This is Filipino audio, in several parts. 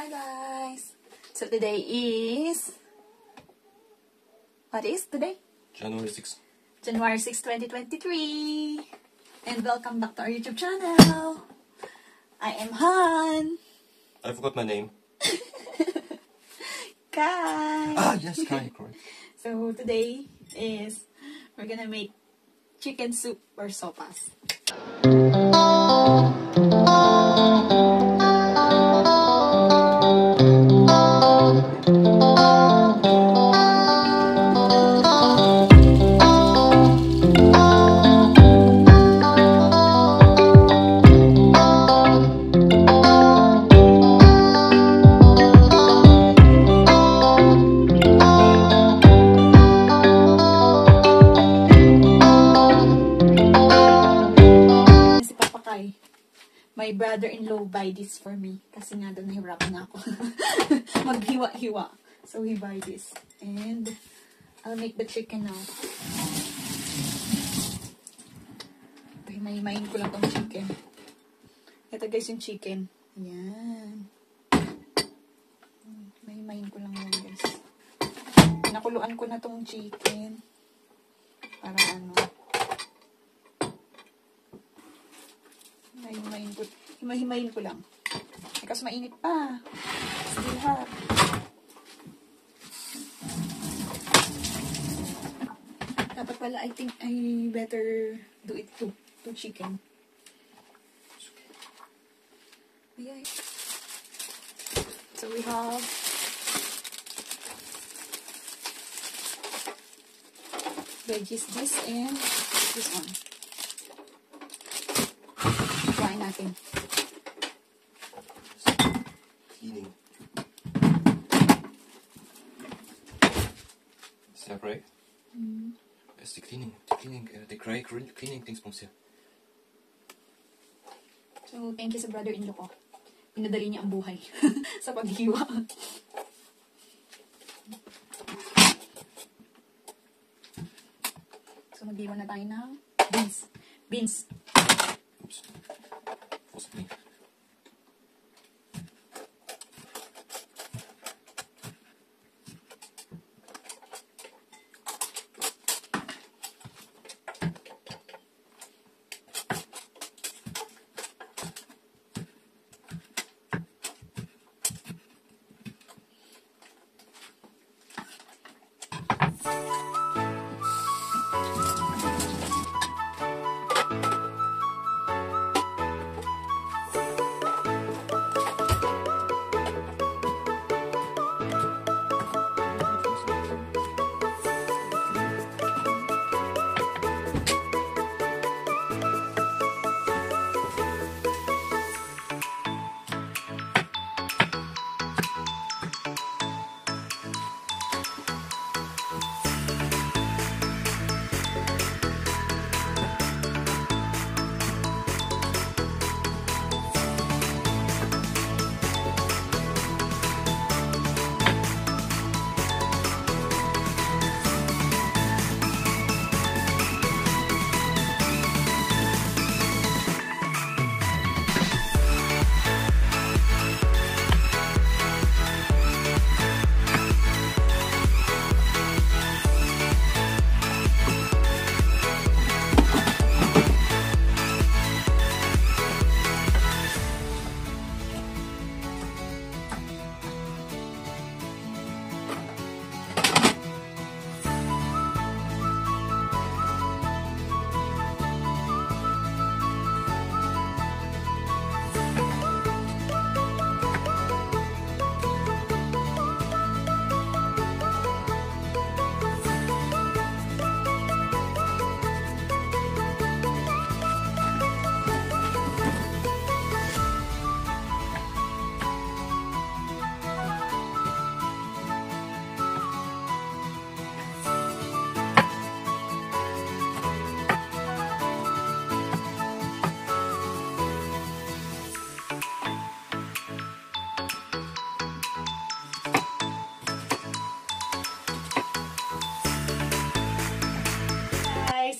Hi guys! So today is... What is today? January 6th. January 6, 2023! And welcome back to our YouTube channel! I am Han! I forgot my name. Kai! Ah, yes, Kai, correct. So today is... We're gonna make chicken soup or sopas. My brother-in-law buy this for me. Kasi nga doon nahirapan na ako. Maghiwa-hiwa. So he buy this. And I'll make the chicken now. Himayin ko lang tong chicken. Ito guys yung chicken. Ayan. Himayin ko lang yan guys. Nakuluan ko na tong chicken. Para ano. Himayin ko lang. Kasi mainit pa. Still hot. Dapat pala, I think I better do it to chicken. Okay. So we have veggies, this and this one. Try natin. Cleaning. Is that right? Where's the cleaning? The gray cleaning things from here. So, thank you sa brother-in-law ko. Pinadali niya ang buhay sa paghiwa. So, maghiwa na tayo ng beans. Oops. What's me?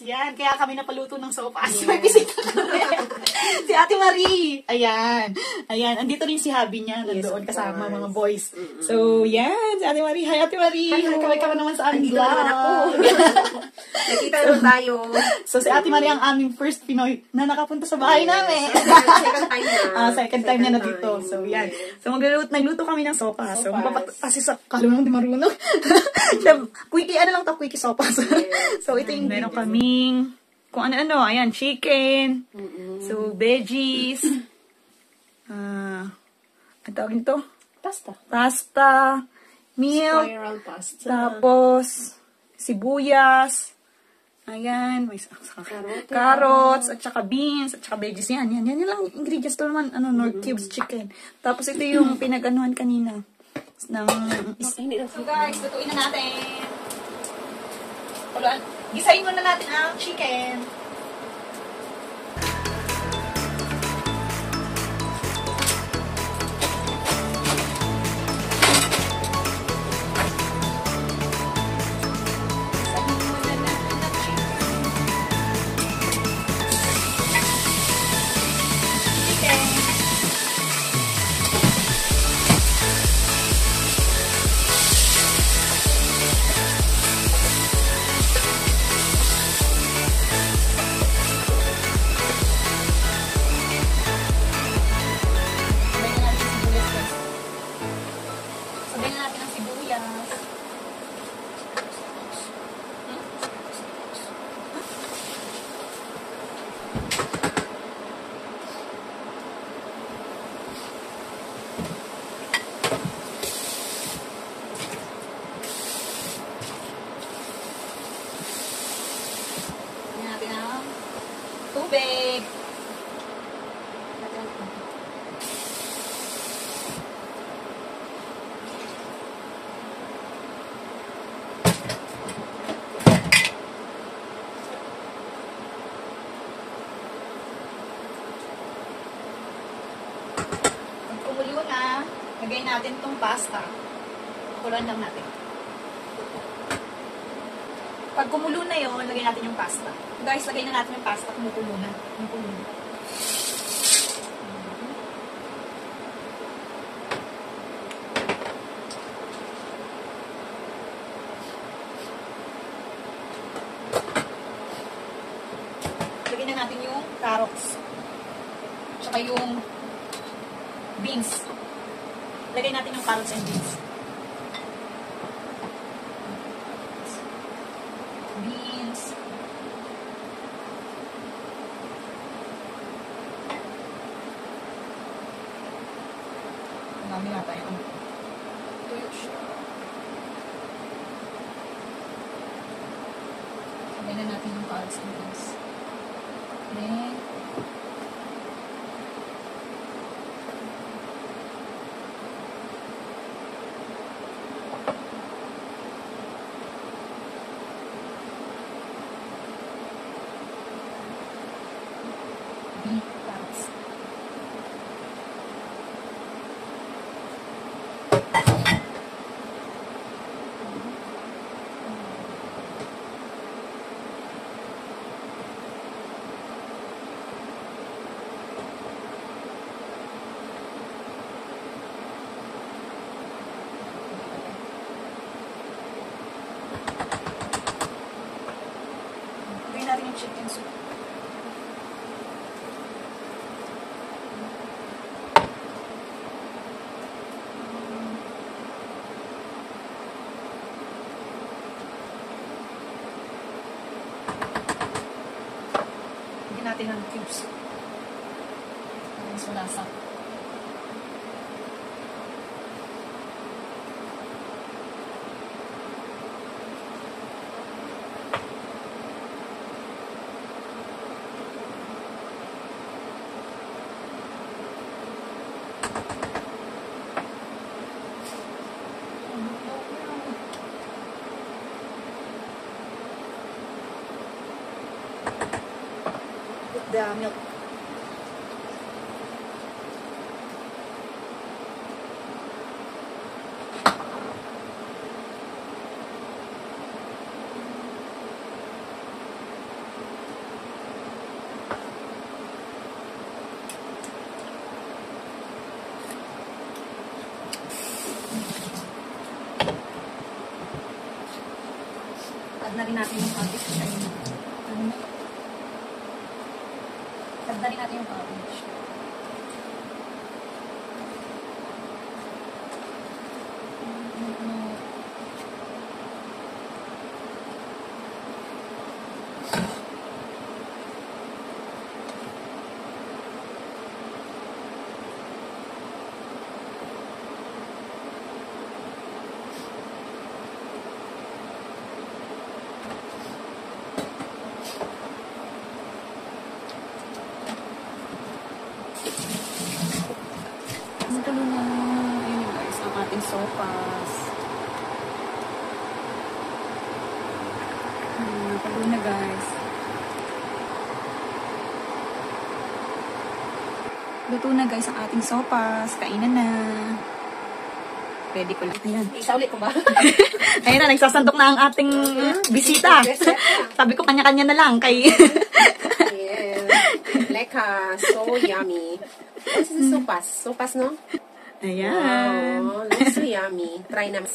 Yan, kaya kami napaluto ng sopas. May bisita kami. Si Ate Marie. Ayan. Ayan. Andito rin si hubby niya. Nandoon kasama mga boys. So, yan. Si Ate Marie. Hi, Ate Marie. Kaway ka naman sa aming Andito naman ako. Nakita naman tayo. So, si Ate Marie ang aming first Pinoy na nakapunta sa bahay namin. Second time na. Second time niya na dito. So, yan. So, nagluto kami ng sopa. So, kasi sa kalunong di marunong. Quickie, ano lang to? Quickie sopa. So, ito yung meron kaming kung ano-ano. Ayan, chicken. So, veggies. Ang tawag nito? Pasta. Milk. Spiral pasta. Tapos, sibuyas. Ayan, may carrots, at saka beans, at saka veggies. Yan lang ingredients to naman, North Cubes chicken. Tapos ito yung pinag-anuhan kanina. So guys, lutuin na natin. Gisahin muna natin ang chicken. Tubig. Pag kumulo na, lagay natin itong pasta. Kuluan lang natin. Pag kumulo na yun, lagay natin yung pasta. Guys, lagay na natin yung pasta. Kumukulo na. Kumukulo na. Lagay na natin yung carrots. Tsaka yung beans. Lagay natin yung carrots and beans. Dami nga tayo. Tuyo siya. Sabay na natin yung carrots and beans. Then, carrots. Lagyan natin yung chicken soup. Lagyan natin ng cubes. Mas malasa. Put the milk. add na rin natin yung cabbage. Add na rin natin yung cabbage. Ito na. Ayun guys, ang ating sopas. Ito na guys. Luto na guys ang ating sopas. Kainan na. Ready ko lang. Ayan. Isa ulit ko ba? Ayun na, nagsasandok na ang ating bisita. Sabi ko kanya-kanya na lang kay... Yes. Leka. So yummy. This is sopas. Sopas, no? Ayan. Wow. Looks so yummy. Try naman.